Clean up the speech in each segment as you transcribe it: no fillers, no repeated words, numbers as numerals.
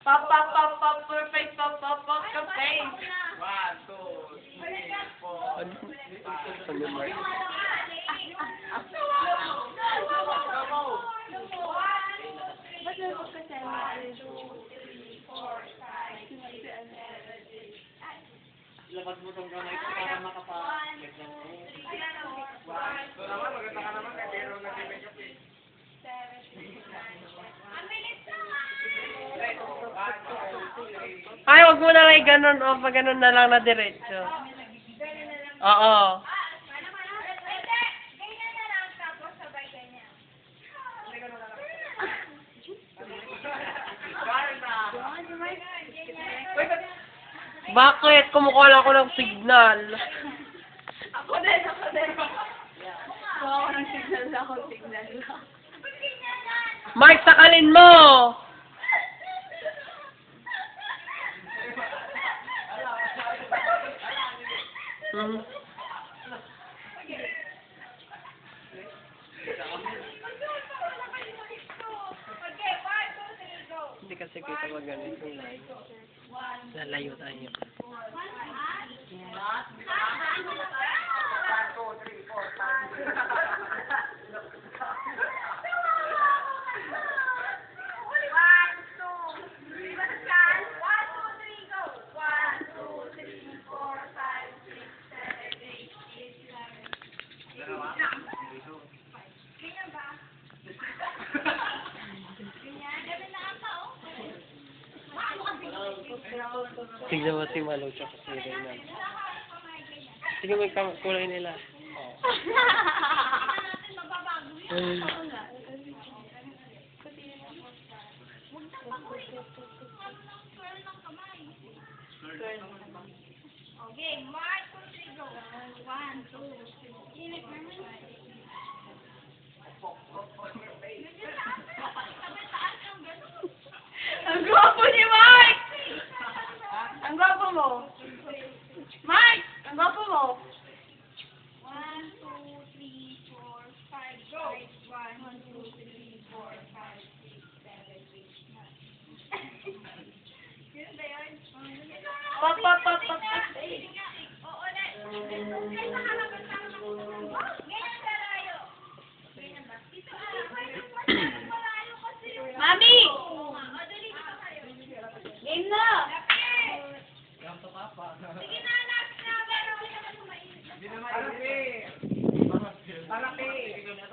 Pop, pop, pop, pop, perfect, pop, pop, pop, campaign. 1, 2, 3, 4. Ano ba? Ba't may pagkasama? Labas mo itong kamay ko para makapag-make lang po. So naman, maganda ka naman. Kaya meron nag-make up eh. Ay, wag mo na lang ganun. O, pag ganun na lang na diretso. Oo. Bakit? Kumukuha lang ako ng signal. Ako din, ako din. Kuha ako ng signal lang, signal lang. Mark, sakalin mo! Hmm. Hindi kasi kita mag-ganito yung line. Lalayo tayo. Tignan mo si Malo tsaka si Reynald. Tignan mo yung kulay nila. Okay, Mark, go. 1, 2, 3. Ang gwapo ni Mark! Ang gwapo mo. Mark! Ang gwapo mo. 1, 2, 3, 4, 5, 1, 2, 3, 4, 5, 6, 7, 8, 9. Yun ba yun? Pop, pop, pop, pop. Oo, ay, nakalaban lang ako. Ganyan ka layo. Ganyan ba? Dito, malayo kasi yung... Mami! Oo nga, dali dito kayo. Game na! Sige na, anak. Pero hindi naman mainit. Hindi na mainit. Malaki. Ay, ganun na,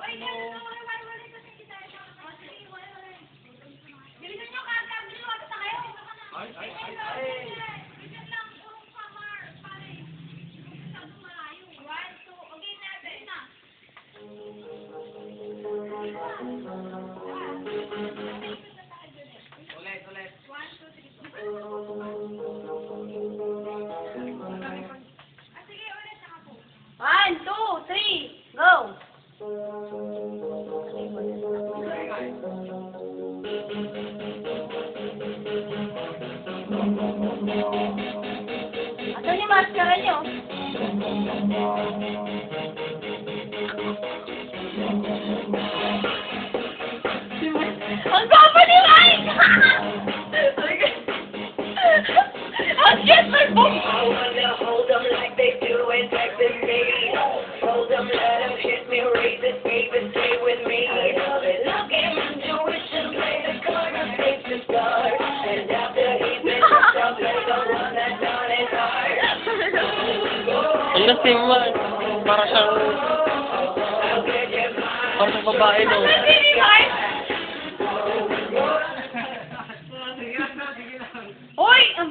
wala kasi kita. Sige, wala. Bilisan nyo kagad. Bilisan na kayo. Bilisan lang. Purong samar. Pare. Masyado malayo. 1, 2. Okay na. Sige na. Ulit, ulit. 1, 2, 3. Sige, ulit. Saka po. 1, 2, 3, go! Asan yung maskara niyo? Ang gwapo ni Mike! Ang cute mo po! I wanna hold them like they do in Texas, baby. Hold them, let them hit me, raise it, baby, stay with me. I love it. Look at my intuition, play the card, I'm safe to start. And after he's been hooked up, play the one that's down his heart. Ang lasing mo. Para siyang... Para sa babae, no? Asan si Mike? Sige lang. Hoy! Ang